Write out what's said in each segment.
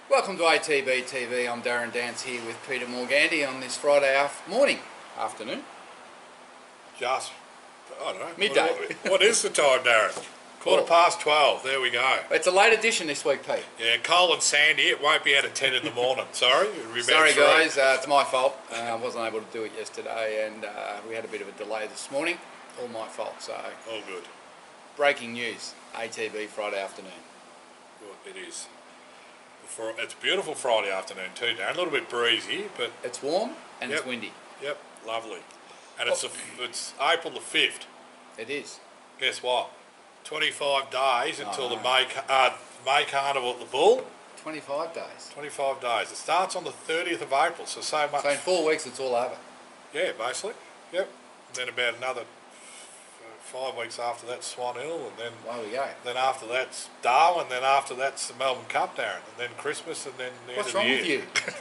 Welcome to ATB-TV. I'm Darren Dance here with Peter Morganti on this Friday afternoon. I don't know. Midday. What is the time, Darren? Quarter past 12. There we go. It's a late edition this week, Pete. Yeah, cold and sandy. It won't be out of 10 in the morning. Sorry. It'll be about Sorry 3. guys, it's my fault. I wasn't able to do it yesterday and we had a bit of a delay this morning. All my fault, so... All good. Breaking news, ATB Friday afternoon. Well, it is. It's a beautiful Friday afternoon too, Darren. A little bit breezy, but... It's warm and it's windy. Yep, lovely. And it's April the 5th. It is. Guess what? 25 days until the May Carnival at the Bull. 25 days. 25 days. It starts on the 30th of April, so much. So in 4 weeks it's all over. Yeah, basically. Yep. And then about another 5 weeks after that, Swan Hill, and then There we go. Then after that's Darwin, then after that's the Melbourne Cup, Darren, and then Christmas, and then the What's end of the wrong year. with you?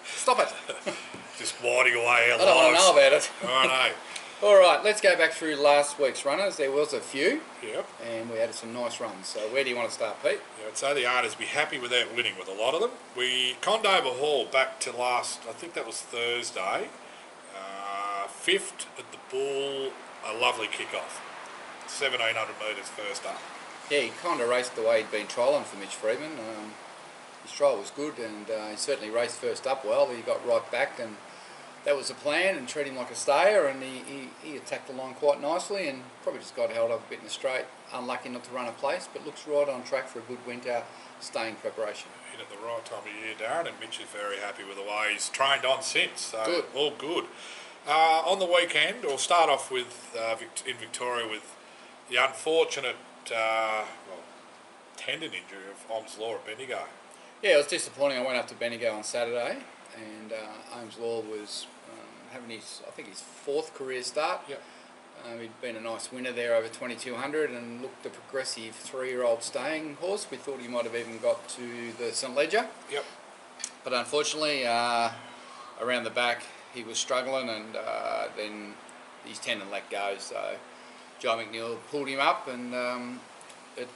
Stop it. Just whiting away our lives. I don't want to know about it. I know. Alright, let's go back through last week's runners. There was a few. Yep. And we had some nice runs. So where do you want to start, Pete? Yeah, I'd say the owners be happy without winning with a lot of them. We Condover Hall back to last, I think that was Thursday. 5th at the Bull, a lovely kick-off. 1700 metres first up. Yeah, he kind of raced the way he'd been trialling for Mitch Freedman. His trial was good and he certainly raced first up well. He got right back and that was the plan, and treat him like a stayer, and he attacked the line quite nicely and probably just got held up a bit in the straight. Unlucky not to run a place, but looks right on track for a good winter staying preparation. Hit at the right time of year, Darren, and Mitch is very happy with the way he's trained on since. So good. All good. On the weekend, we'll start off with in Victoria with the unfortunate tendon injury of Ohms Law at Bendigo. Yeah, it was disappointing. I went up to Bendigo on Saturday, and Ohms Law was having his 4th career start. Yep. He'd been a nice winner there over 2200 and looked a progressive 3-year-old staying horse. We thought he might have even got to the St Ledger. Yep. But unfortunately, around the back, he was struggling, and then his tendon let go. So Joe McNeil pulled him up, and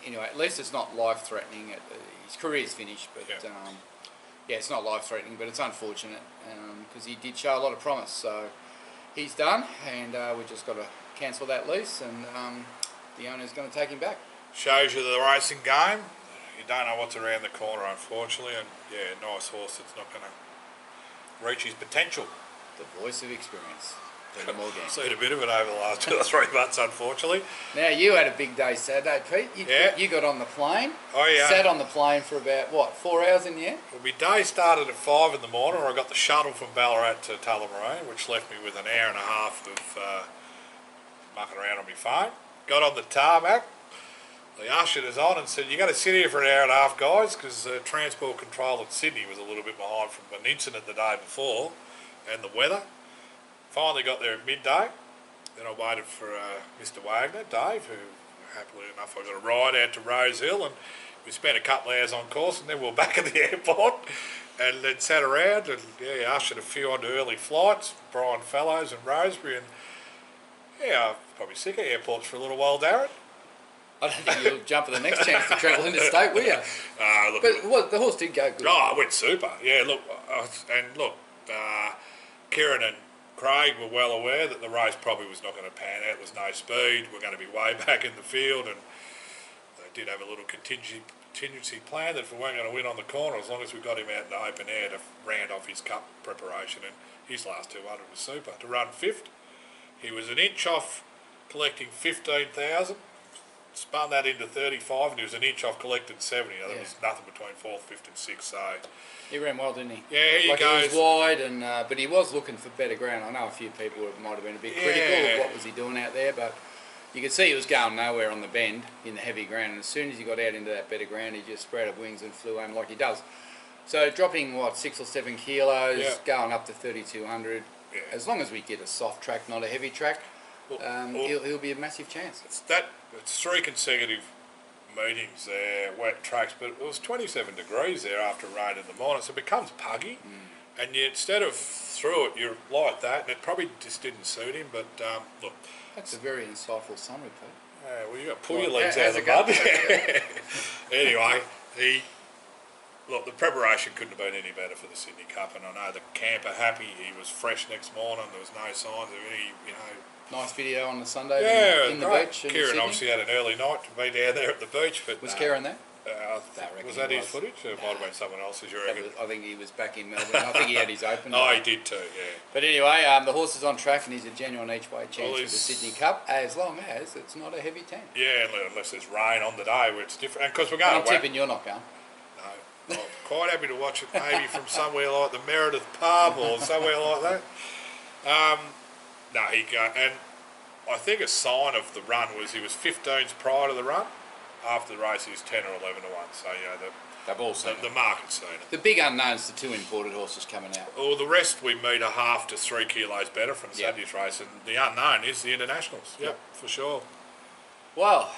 anyway, at least it's not life-threatening. His career's finished, but yeah, it's not life-threatening, but it's unfortunate because he did show a lot of promise. So he's done, and we've just got to cancel that lease, and the owner's going to take him back. Shows you the racing game. You don't know what's around the corner, unfortunately, and yeah, nice horse that's not going to reach his potential. The voice of experience. I've seen a bit of it over the last 2 or 3 months, unfortunately. Now, you had a big day Saturday, Pete. You got on the plane. Oh, yeah. Sat on the plane for about, what, 4 hours in the end? Well, my day started at 5 in the morning, where I got the shuttle from Ballarat to Tullamarine, which left me with an hour and a half of mucking around on my phone. Got on the tarmac. They ushered us on and said, "You're going to sit here for an hour and a half, guys," because transport control in Sydney was a little bit behind from an incident the day before and the weather. Finally got there at midday. Then I waited for Mr Wagner, Dave, who happily enough I got a ride out to Rosehill, and we spent a couple of hours on course, and then we were back at the airport and then sat around and ushered a few onto early flights, Brian Fellows and Rosebery, and I'm probably sick of airports for a little while, Darren. I don't think you'll jump at the next chance to travel interstate, will you? But the horse did go good. Oh, it went super. Yeah, look, Kieran and Craig were well aware that the race probably was not going to pan out. There was no speed. We're going to be way back in the field, and they did have a little contingency plan that if we weren't going to win on the corner, as long as we got him out in the open air to round off his cup preparation, and his last 200 was super. To run 5th, he was an inch off collecting 15,000. Spun that into 35, and he was an inch off collected 70. There was nothing between 4th, 5th and 6th, so... He ran well, didn't he? Yeah, he goes. He was wide, and but he was looking for better ground. I know a few people might have been a bit critical of what was he doing out there, but you could see he was going nowhere on the bend in the heavy ground, and as soon as he got out into that better ground, he just spread out wings and flew home like he does. So dropping, 6 or 7 kilos, going up to 3,200, as long as we get a soft track, not a heavy track, he'll be a massive chance. It's 3 consecutive meetings there, wet tracks, but it was 27 degrees there after rain in the morning, so it becomes puggy, and you, instead of through it, you're like that, and it probably just didn't suit him, but look. That's a very insightful summary, Pete. Well, you got to pull your legs out of the mud. Anyway, look, the preparation couldn't have been any better for the Sydney Cup, and I know the camper happy. He was fresh next morning. There was no signs of any, Nice video on the Sunday in the great. beach in Kieran Sydney. obviously had an early night to be down there at the beach. But Was Kieran there? Was that his footage? Or it might have been someone else's, you reckon? I think he was back in Melbourne. I think he had his open. Oh, he did too, yeah. But anyway, the horse is on track and he's a genuine each way chance for the Sydney Cup, as long as it's not a heavy 10. Yeah, unless there's rain on the day where it's different. And because we're going I'm tipping you're not going. No, I'm quite happy to watch it maybe from somewhere like the Meredith Pub or somewhere like that. No, he go, and I think a sign of the run was he was 15s prior to the run. After the race, he was 10 or 11 to 1. So they've all seen the market's seen it. The big unknown's the 2 imported horses coming out. Well, the rest we meet 1/2 to 3 kilos better from Sunday's race, and the unknown is the internationals. Yep, for sure. Well,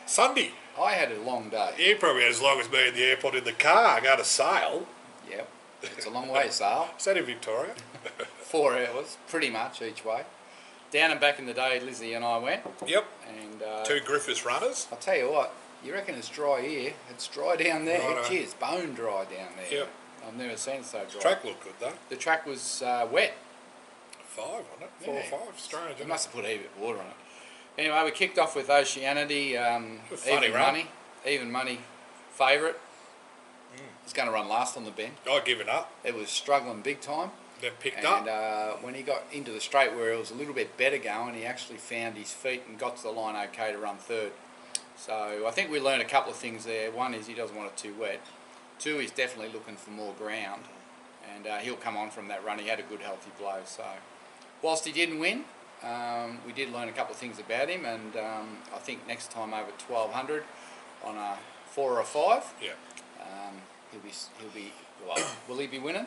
Sunday. I had a long day. You probably had as long as me at the airport in the car. Go to Sale. Yep, it's a long way, Sale. Is that in Victoria? 4 hours, pretty much each way. Down and back in the day, Lizzie and I went. Yep. And 2 Griffiths runners. I'll tell you what, you reckon it's dry here? It's dry down there. Righto. Gee, it's bone dry down there. Yep. I've never seen it so dry. Track looked good though. The track was wet. 5, wasn't it? 4 or 5. Strange. They must have put a heap of water on it. Anyway, we kicked off with Oceanity. Even money favourite. He's going to run last on the bend. I'd given up. It was struggling big time. Then picked up. And when he got into the straight where it was a little bit better going, he actually found his feet and got to the line okay to run third. So I think we learned a couple of things there. One is he doesn't want it too wet. 2, he's definitely looking for more ground. And he'll come on from that run. He had a good healthy blow. So whilst he didn't win, we did learn a couple of things about him. And I think next time over 1200 on a 4 or a 5, he'll be well, will he be winning?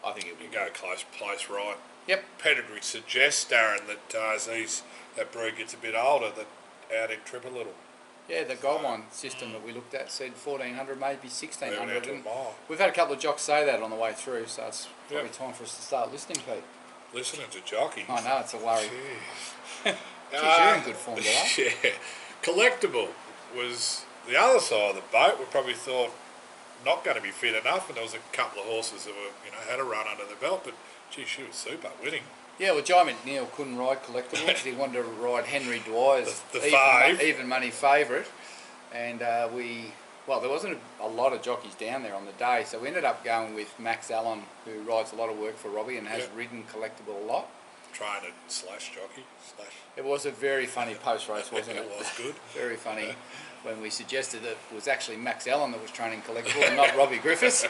I think he'll be go close place right. Yep. Pedigree suggests, Darren, that as that breed gets a bit older, that out in trip a little. Yeah, the guideline system that we looked at said 1400, maybe 1600. And mile. we've had a couple of jocks say that on the way through, so it's probably time for us to start listening, Pete. Listening to jockeys. I know, it's a worry. Jeez. You're in good form, today. Yeah. Collectible was the other side of the boat. We probably thought not going to be fit enough, and there was a couple of horses that were, had a run under the belt, but gee, she was super winning. Yeah, well, Jai McNeil couldn't ride Collectible because he wanted to ride Henry Dwyer's even money favourite, and there wasn't a lot of jockeys down there on the day, so we ended up going with Max Allen, who rides a lot of work for Robbie and has ridden Collectible a lot. Trainer slash jockey slash. It was a very funny post race, wasn't it? It was good. Very funny when we suggested that it was actually Max Allen that was training Collectible and not Robbie Griffiths.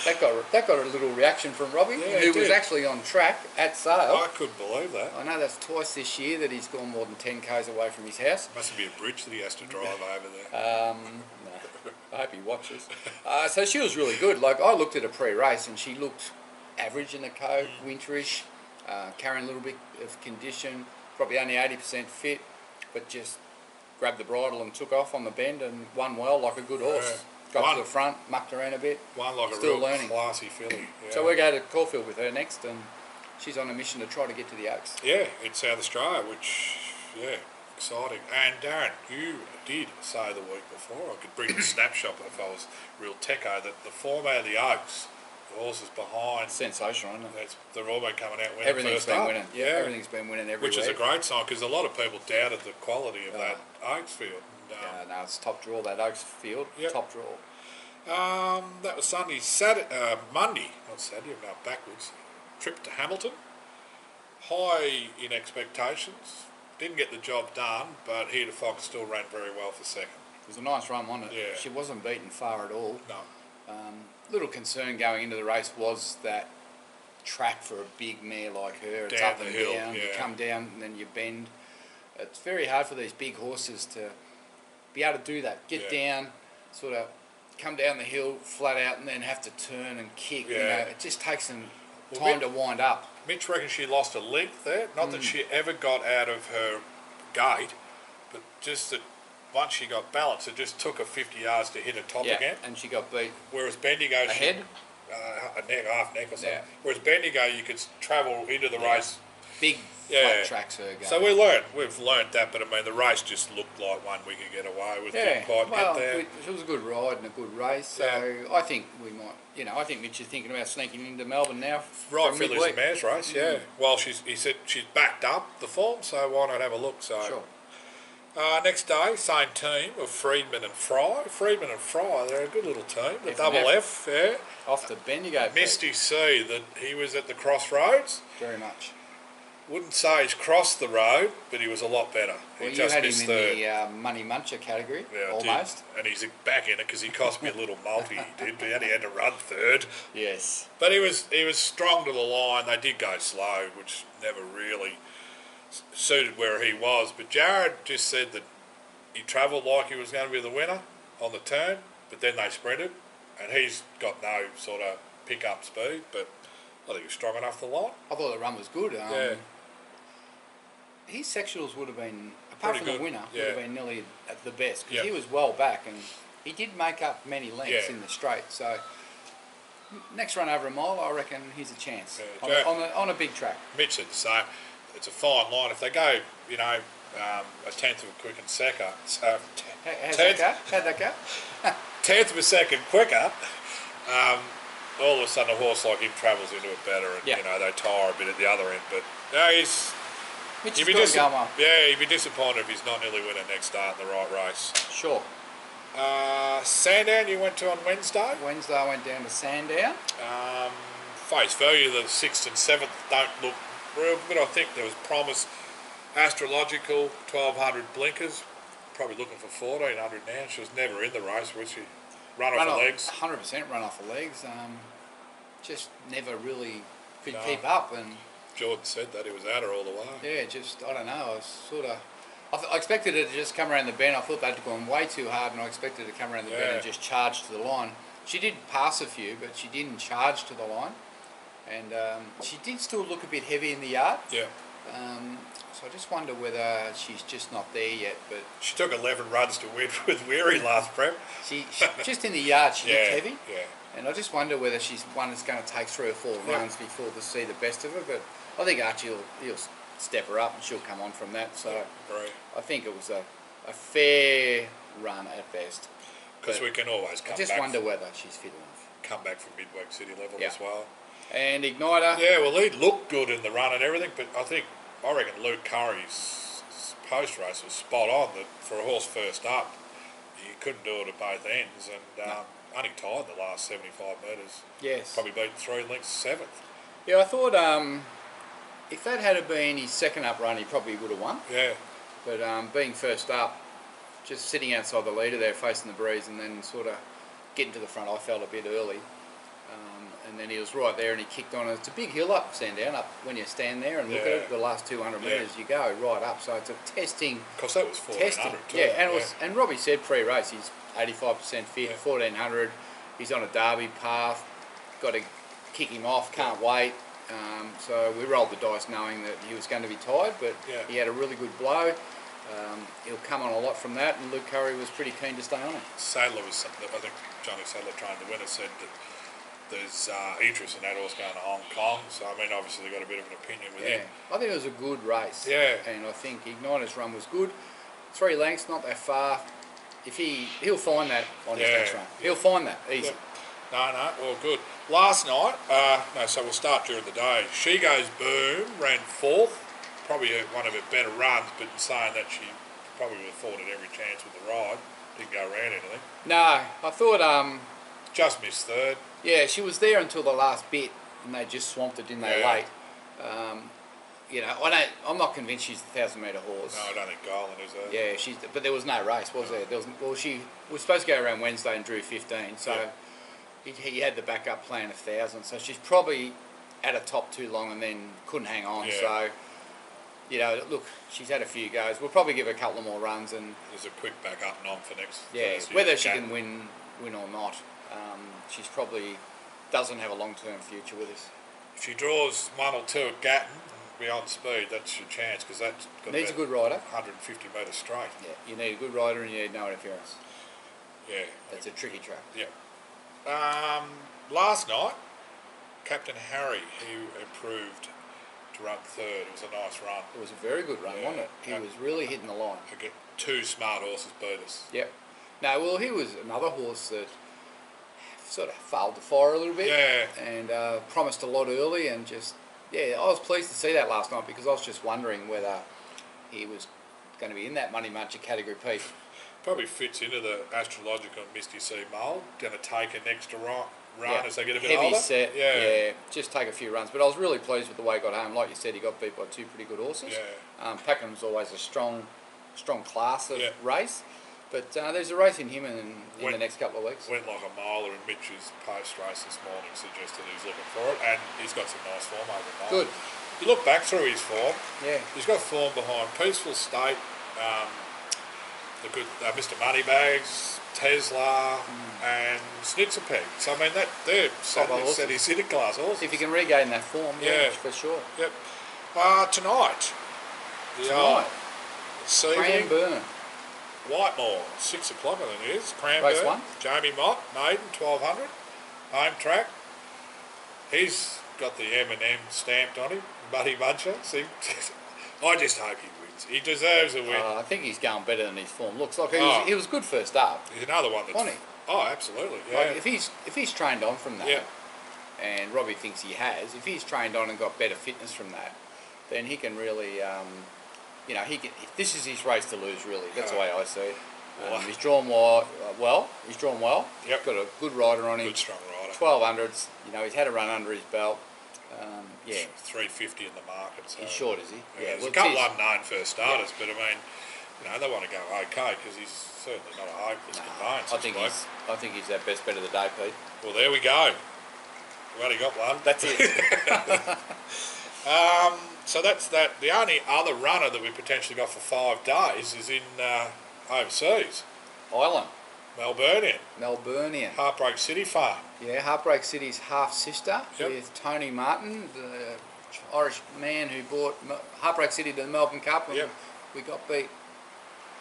That got a little reaction from Robbie, who was actually on track at Sale. I couldn't believe that. I know that's twice this year that he's gone more than 10 k's away from his house. Must be a bridge that he has to drive over there. No, I hope he watches. So she was really good. Like, I looked at her pre-race and she looked average in the coat, winterish, carrying a little bit of condition, probably only 80% fit, but just grabbed the bridle and took off on the bend and won well like a good horse. Got to the front, mucked around a bit. One like still a real learning. Classy filly. Yeah. So we're going to Caulfield with her next, and she's on a mission to try to get to the Oaks. Yeah, in South Australia, which, exciting. And Darren, you did say the week before, I could bring a snapshot if I was real techo, that the form out of the Oaks, the horses behind. Sensational, isn't it? They're all been coming out winning. Everything's been up. winning. Yeah, everything's been winning every Which week. is a great sign, because a lot of people doubted the quality of that Oaks field. No, it's top draw, that Oaks field. Yep. Top draw. That was Monday, not Saturday, I'm going backwards. Trip to Hamilton. High in expectations. Didn't get the job done, but Here to Fox still ran very well for second. It was a nice run, wasn't it? Yeah. She wasn't beaten far at all. No. Little concern going into the race was that track for a big mare like her. It's Down up and the hill, down. You come down and then you bend. It's very hard for these big horses to be able to do that. Get down, sort of come down the hill flat out and then have to turn and kick. Yeah. It just takes them time to wind up. Mitch reckons she lost a length there. Not that she ever got out of her gate, but just that once she got balanced, it just took her 50 yards to hit a top again. And she got beat. Whereas Bendigo, a neck, half neck or something. Whereas Bendigo, you could travel into the race big flat tracks her go. So we've learnt that, but I mean the race just looked like one we could get away with. Didn't quite get there. It was a good ride and a good race. So I think we might, I think Mitch is thinking about sneaking into Melbourne now. Right, Philly's a mares race, Well, he said she's backed up the form, so why not have a look? So. Sure. Next day, same team of Freedman and Fry. Freedman and Fry, they're a good little team. The double F, Off the Bendigo. Misty C, that he was at the crossroads. Very much. Wouldn't say he's crossed the road, but he was a lot better. Well, he you had him in third. the Money Muncher category, Yeah, almost. And he's back in it because he cost me a little multi. He did, but he had to run third. Yes. But he was strong to the line. They did go slow, which never really suited where he was. But Jared just said that he travelled like he was going to be the winner on the turn, but then they sprinted, and he's got no sort of pick-up speed, but I think he's strong enough to the line. I thought the run was good. His sexuals would have been, apart from the winner, would have been nearly at the best, because he was well back, and he did make up many lengths in the straight, so next run over a mile, I reckon he's a chance on a big track. Mitch said the same. It's a fine line. If they go, a tenth of a quick and second, so How'd that go? tenth of a second quicker, all of a sudden a horse like him travels into it better, and they tire a bit at the other end. But he'd be disappointed if he's not nearly winning next start in the right race. Sure. Sandown, you went to on Wednesday. Wednesday I went down to Sandown. Face value, the 6th and 7th don't look real, but I think there was promise. Astrological, 1200 blinkers, probably looking for 1400 now. She was never in the race, was she? Run off the legs? 100% run off the legs. Just never really could keep up. And Jordan said that he was at her all the way. Yeah, just, I don't know, I was sort of... I expected it to just come around the bend. I thought they'd gone way too hard, and I expected it to come around the bend and just charge to the line. She did pass a few, but she didn't charge to the line. And she did still look a bit heavy in the yard. Yeah. So I just wonder whether she's just not there yet. But she took 11 runs to win with Weary last prep. She just in the yard, she looked heavy. Yeah. And I just wonder whether she's one that's going to take 3 or 4 runs before to see the best of her. But I think Archie he'll step her up and she'll come on from that. So I think it was a fair run at best. Because we can always come back. I just wonder whether she's fit enough. Come back from midweek city level as well. And Igniter. Yeah, well, he looked good in the run and everything, but I reckon Luke Curry's post-race was spot on, that for a horse first up, you couldn't do it at both ends, and only tied the last 75 metres. Yes. Probably beat 3 lengths 7th. Yeah, I thought if that had been his second up run, he probably would have won. Yeah. But being first up, just sitting outside the leader there, facing the breeze, and then sort of getting to the front, I felt a bit early. And then he was right there and he kicked on. It's a big hill up, Sandown, up when you stand there and look at it, the last 200 metres you go right up. So it's a testing. Because that was 1400 too. Yeah, and Robbie said pre-race he's 85% fit, 1400. He's on a derby path. Got to kick him off, can't wait. So we rolled the dice knowing that he was going to be tired, but he had a really good blow. He'll come on a lot from that, and Luke Curry was pretty keen to stay on it. Sadler was something, I think Johnny Sadler, trying to win it, said that there's interest in that horse going to Hong Kong, so I mean obviously they've got a bit of an opinion with him. I think it was a good race. Yeah. And I think Igniter's run was good. 3 lengths, not that far. If he'll find that on his next run. He'll find that easy. No, well good. Last night, so we'll start during the day. She Goes Boom ran 4th, probably one of her better runs, but in saying that she probably would have afforded every chance with the ride. Didn't go around anything. No, I thought just missed 3rd. Yeah, she was there until the last bit, and they just swamped it, didn't they, late? I'm not convinced she's a 1,000-metre horse. No, I don't think Garland is there. Yeah, but there was no race, was there? She was supposed to go around Wednesday and drew 15, so he had the backup plan of 1,000. So she's probably at a top too long and then couldn't hang on. Yeah. So, look, she's had a few goes. We'll probably give her a couple more runs, and there's a quick backup and on for next. Thursday. Whether she can win or not. She's probably doesn't have a long-term future with us. If she draws 1 or 2 at Gatton beyond speed, that's your chance, because that's got needs a good rider. 150 metres straight. Yeah, you need a good rider and you need no interference. Yeah, that's a tricky track. Yeah. Last night, Captain Harry, who improved to run third. It was a nice run. It was a very good run, wasn't it? He was really hitting the line. I get 2 smart horses beat us. Yep. No, well, he was another horse that sort of failed to fire a little bit. Yeah. And promised a lot early, and just, I was pleased to see that last night, because I was just wondering whether he was going to be in that Money Muncher category piece. Probably fits into the astrological Misty Sea mould. Going to take an extra run as they get a bit heavy older. Set, yeah, just take a few runs. But I was really pleased with the way he got home. Like you said, he got beat by 2 pretty good horses. Yeah. Pakenham's always a strong class of race. But there's a race in him in the next couple of weeks. Went like a miler in Mitch's post race this morning, suggested he's looking for it, and he's got some nice form over the Good. You look back through his form. Yeah. He's got form behind Peaceful State, the good Mr. Moneybags, Tesla, and Snitzerpeg. So I mean they're steady city class horses. If you can regain that form, for sure. Yep. Tonight. Cranbourne. Whitemore, 6 o'clock I think it is. Race 1. Jamie Mott, maiden, 1200, home track. He's got the M&M stamped on him, Buddy Muncher. I just hope he wins. He deserves a win. I think he's going better than his form looks like. He was good first up. He's another one that's... Wasn't he? Oh, absolutely, yeah. Like if he's trained on from that, and Robbie thinks he has, if he's trained on and got better fitness from that, then he can really... this is his race to lose, really. That's the way I see it. He's drawn well. He's drawn well. Yep. Got a good rider on him. Good strong rider. 1200s. He's had a run under his belt. 350 in the market. So. He's short, is he? There's a couple unknown first starters, but I mean, they want to go okay because he's certainly not a hopeless conveyance. I think he's our best bet of the day, Pete. Well, there we go. We've only got one. That's it. So that's that. The only other runner that we potentially got for 5 days is in overseas. Ireland. Melburnian. Heartbreak City farm. Yeah, Heartbreak City's half-sister with Tony Martin, the Irish man who brought Heartbreak City to the Melbourne Cup, and we got beat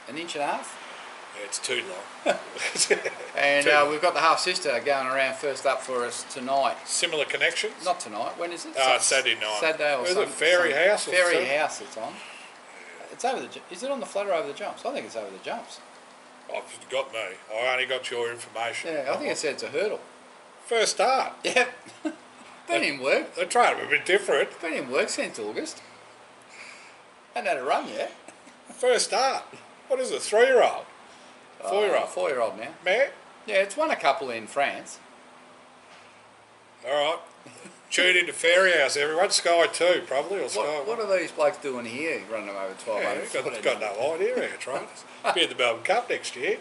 1.5 inches. Yeah, it's too long. And we've got the half-sister going around first up for us tonight. Similar connections? Not tonight. When is it? Saturday night. Saturday or something. Fairy House? Fairy House it's on. It's over the... Is it on the flat or over the jumps? I think it's over the jumps. Oh, you've got me. I only got your information. Yeah, I think it said it's a hurdle. First start. Yep. Been in work. They tried it a bit different. Been in work since August. Hadn't had a run yet. First start. What is it, 3-year-old? 4-year-old? 4-year-old now. Mare? Yeah, it's won a couple in France. All right. Tune into Fairy House, everyone. Sky 2, probably, or Sky 1. What are these blokes doing here, running them over 1200? Yeah, got no idea how to try this. Be at the Melbourne Cup next year.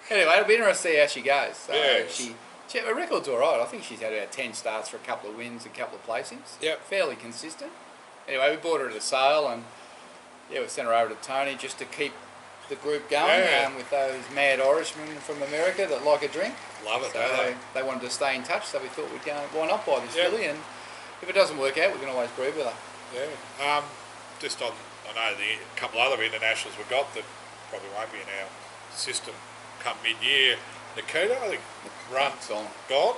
Anyway, it'll be interesting to see how she goes. So yes. her record's all right. I think she's had about 10 starts for a couple of wins, a couple of placings. Yep. Fairly consistent. Anyway, we bought her at a sale, and we sent her over to Tony just to keep the group going with those mad Irishmen from America that like a drink. Love it, so they wanted to stay in touch, so we thought we'd go, why not buy this filly, and if it doesn't work out, we can always breed with her. Yeah. Just on, I know a couple other internationals we've got that probably won't be in our system come mid-year. Nikita, I think, gone.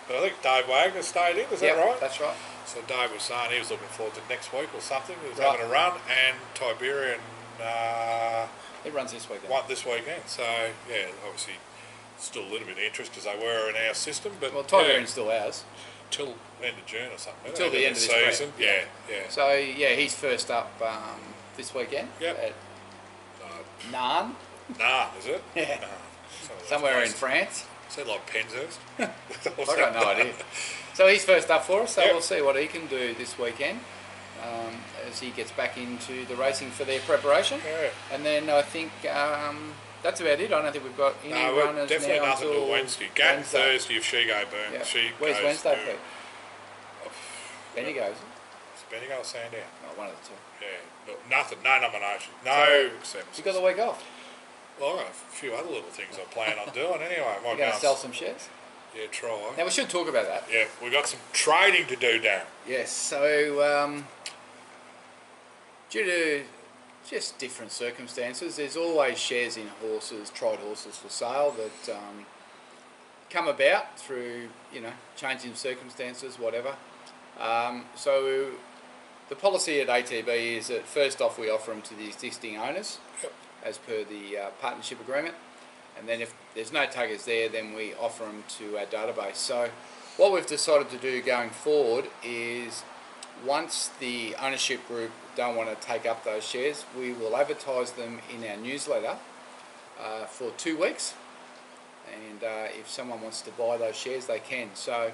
But I think Dave Wagner stayed in, is that right? That's right. So Dave was saying he was looking forward to next week or something. He was having a run, and Tiberian... it runs this weekend. This weekend. So, obviously still a little bit of interest because they were in our system. But Tiberian's still ours. Till end of June or something. Until the end of this season. Yeah. So, he's first up this weekend at Narn. Narn, is it? Yeah. Somewhere in France. Is that like Penshurst? I got no idea. So he's first up for us, so we'll see what he can do this weekend as he gets back into the racing for their preparation. Yeah. And then I think that's about it. I don't think we've got any runners definitely now nothing till Wednesday. Gat Thursday if she go boom. Yeah. She Where's goes Wednesday, Pete? Bendigo, is it? Is Bendigo or Sandown? Oh, one of the two. Yeah. Look, nothing, no nomination. No acceptance. You got the week off? Well, I've got a few other little things I plan on doing anyway. You're going to sell some shares? Yeah, try. Now, we should talk about that. Yeah, we've got some trading to do, Darren. Yes, so due to just different circumstances, there's always shares in horses, tried horses for sale that come about through, changing circumstances, whatever. So The policy at ATB is that first off we offer them to the existing owners, Yep. as per the partnership agreement, and then if there's no tuggers there, then we offer them to our database. So what we've decided to do going forward is, once the ownership group don't want to take up those shares, we will advertise them in our newsletter for 2 weeks, and if someone wants to buy those shares, they can. So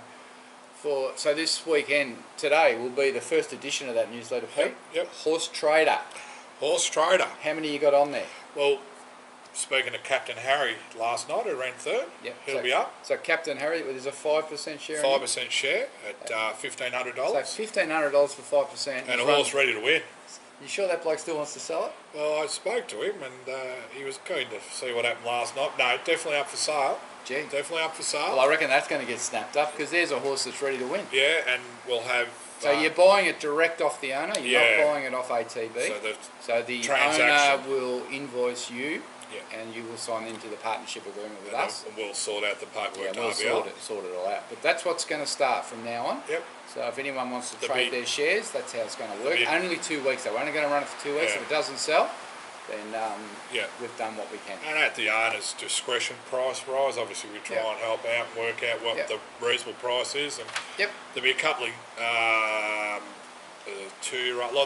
this weekend, today, will be the first edition of that newsletter, Pete. Yep. Horse Trader. Horse Trader. How many you got on there? Well, speaking to Captain Harry last night, who ran third, Yep. he'll be up. So Captain Harry, there's a 5% share. 5% share at $1,500. So $1,500 for 5%. And a horse ready to win. You sure that bloke still wants to sell it? Well, I spoke to him and he was keen to see what happened last night. No, definitely up for sale. Gee. Definitely up for sale. Well, I reckon that's going to get snapped up, because there's a horse that's ready to win. Yeah, and we'll have... So you're buying it direct off the owner, you're not buying it off ATB. So the owner will invoice you, and you will sign into the partnership agreement with us. And we'll sort out the paperwork. Yeah, we'll sort it all out. But that's what's going to start from now on. Yep. So if anyone wants to trade their shares, that's how it's going to work. Only 2 weeks though. We're only going to run it for 2 weeks. If it doesn't sell, then we've done what we can. And at the owner's discretion, price rise, obviously we try and help out and work out what the reasonable price is. And there'll be a couple of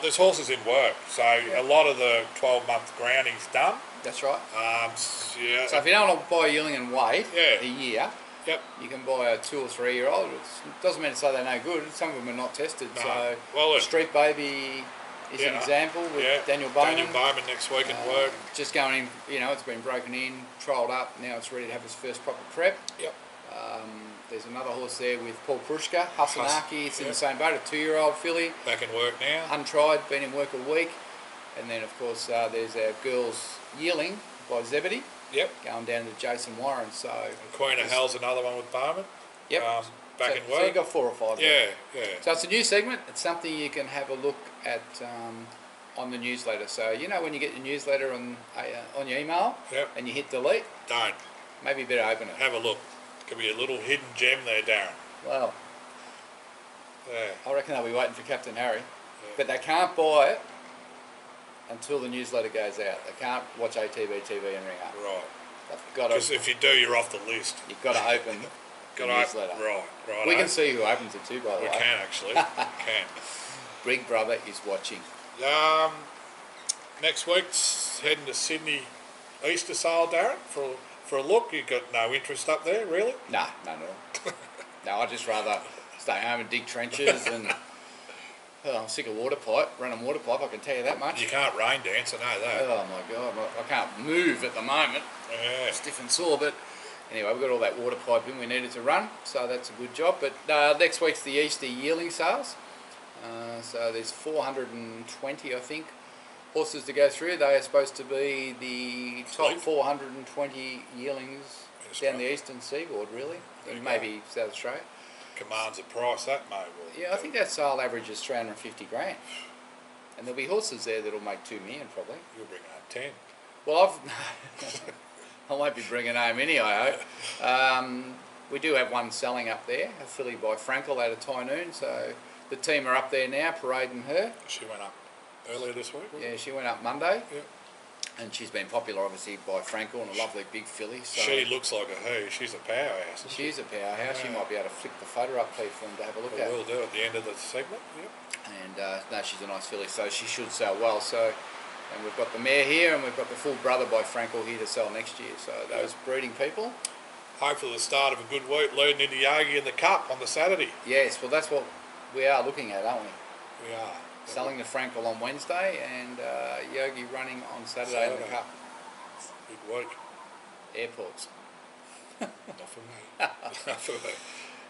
there's horses in work, so a lot of the 12-month grounding's done. That's right. So if you don't want to buy a yearling and wait a year, Yep. You can buy a 2 or 3 year old. It doesn't mean to say they're no good. Some of them are not tested. No. So well, Street Baby is an example with Daniel Bowman. Daniel Bowman next week in work. Just going in, it's been broken in, trialled up. Now it's ready to have its first proper prep. Yep. There's another horse there with Paul Prushka, Hasanaki. It's in the same boat, a 2-year-old filly. Back in work now. Untried, been in work a week. And then, of course, there's our girls yearling by Zebedee. Yep. Going down to Jason Warren. So. And Queen of Hell's another one with Bowman. Yep. Back in work. So you've got 4 or 5. Yeah. So it's a new segment. It's something you can have a look at on the newsletter. So when you get your newsletter on your email and you hit delete, don't. Maybe you better open it. Have a look. Could be a little hidden gem there, Darren. Well, yeah. I reckon they'll be waiting for Captain Harry, but they can't buy it until the newsletter goes out. They can't watch ATB-TV and ring up. Right. Because if you do, you're off the list. You've got to open the newsletter. Right. We can see who opens it too, by the way. We can actually. can. Big Brother is watching. Next week's heading to Sydney Easter sale, Darren, for a look. You got no interest up there, really? No. No, I'd just rather stay home and dig trenches and. I'm sick of running water pipe, I can tell you that much. You can't rain dance, I know that. Oh my God, I can't move at the moment. Yeah. Stiff and sore, but anyway, we've got all that water pipe in we needed to run, so that's a good job. But next week's the Easter yearling sales. So there's 420, I think, horses to go through. They are supposed to be the top 420 yearlings down the eastern seaboard, really, and maybe South Australia. Commands a price, that may well. I think that sale average is 350 grand. And there'll be horses there that'll make 2 million probably. You'll bring home 10. Well, I won't be bringing home any, I hope. We do have one selling up there, a filly by Frankel out of Tynoon, so the team are up there now parading her. She went up earlier this week, wasn't it? She went up Monday. Yeah. And she's been popular, obviously, by Frankel, and a lovely big filly. So she looks like a who. She's a powerhouse. She's a powerhouse. She might be able to flick the photo up, Pete, for them to have a look at. We'll do at the end of the segment. Yep. And no, she's a nice filly, so she should sell well. So, and we've got the mare here, and we've got the full brother by Frankel here to sell next year. So those breeding people. Hopefully the start of a good week leading into Yogi in the Cup on the Saturday. Yes, well that's what we are looking at, aren't we? We are. Selling the Frankel on Wednesday and Yogi running on Saturday in the Cup. Big week. Airports. Not for me. Not for me.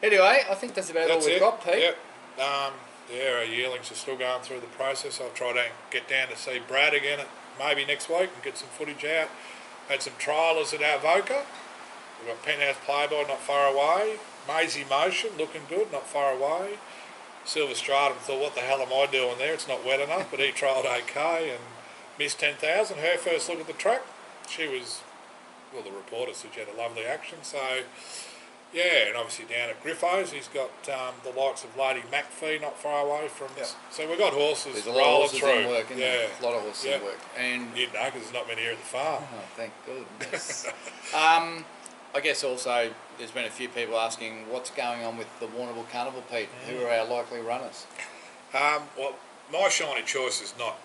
Anyway, I think that's about all we've got, Pete. Yep. Our yearlings are still going through the process. I'll try to get down to see Brad again maybe next week and get some footage out. Had some trialers at our Voca. We've got Penthouse Playboy not far away. Maisie Motion looking good, not far away. Silver Stratum thought, what the hell am I doing there? It's not wet enough, but he trialled okay and missed 10,000. Her first look at the track, she was, well, the reporter said she had a lovely action. So, Yeah, and obviously down at Griffo's, he's got the likes of Lady McPhee not far away from us. So we've got horses There's a lot of rolling horses through. in work, isn't there? A lot of horses in work. And you'd know because there's not many here at the farm. oh, thank goodness. I guess also there's been a few people asking what's going on with the Warrnambool Carnival, Pete. Who are our likely runners? Well, my shiny choice is not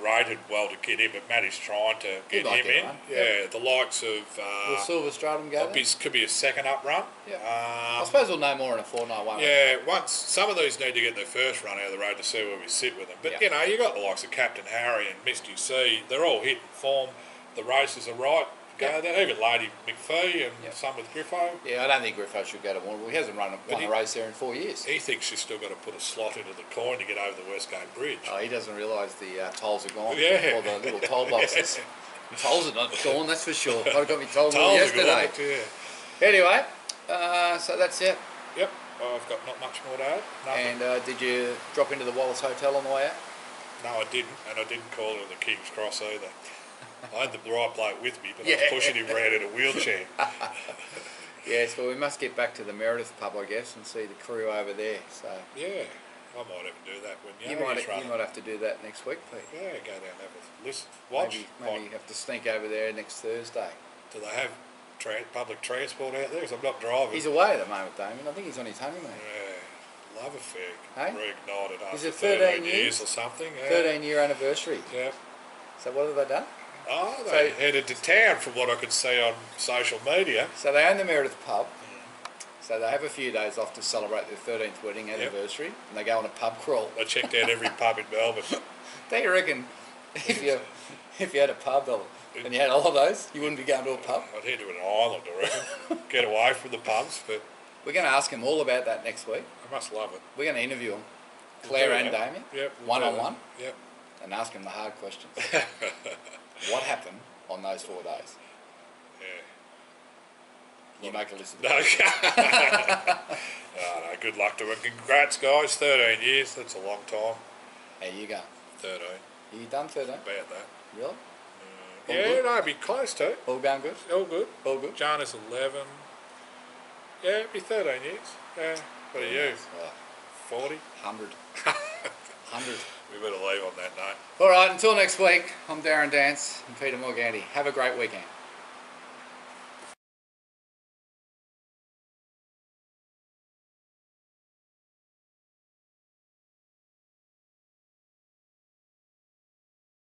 rated well to get in, but Matty's trying to get him in. Yeah, the likes of Will Silver Stratum go there? could be a second up run. Yeah. I suppose we'll know more in a fortnight, won't we? Yeah, once some of these need to get their first run out of the road to see where we sit with them. But you know, you got the likes of Captain Harry and Misty C. They're all hitting form. The races are right. Go there. Even Lady McPhee and some with Griffo. Yeah, I don't think Griffo should go to Warrnambool. He hasn't won a race there in 4 years. He thinks she's still got to put a slot into the coin to get over the Westgate Bridge. Oh, he doesn't realise the tolls are gone. Yeah. Or the little toll boxes. The tolls are not gone, that's for sure. I got me told Tolls yesterday. Are gone, Anyway, so that's it. Yep, I've got not much more to add. Nothing. And did you drop into the Wallace Hotel on the way out? No, I didn't, and I didn't call it the King's Cross either. I had the right bloke with me, but I was pushing him around in a wheelchair. Yes, well, we must get back to the Meredith pub, I guess, and see the crew over there. So yeah, I might have to do that when you might have to do that next week, Pete. Yeah, go down and have a listen, watch. Maybe you have to sneak over there next Thursday. Do they have public transport out there? Because I'm not driving. He's away at the moment, Damien. I think he's on his honeymoon. Yeah, love affair. Hey? Reignited after Is it 13 years or something? Yeah. 13-year anniversary. Yeah. So what have they done? Oh, they headed to town from what I could see on social media. So they own the Meredith pub. So they have a few days off to celebrate their 13th wedding anniversary, and they go on a pub crawl. I checked out every pub in Melbourne. Don't you reckon if you had a pub and you had all of those, you wouldn't be going to a pub? I'd head to an island, I reckon. Get away from the pubs, but we're going to ask them all about that next week. I must love it. We're going to interview them, Claire and Damien, one-on-one, and ask them the hard questions. What happened on those 4 days? You make a list of no, good luck to them. Congrats, guys. 13 years. That's a long time. How you go? 13. Are you done 13? About that. Really? Yeah, no, be close to. All going good? All good. All good. Jan is 11. Yeah, it'll be 13 years. Yeah. What are you? 40? 100. 100. We better leave on that note. All right, until next week, I'm Darren Dance and Peter Morganti. Have a great weekend.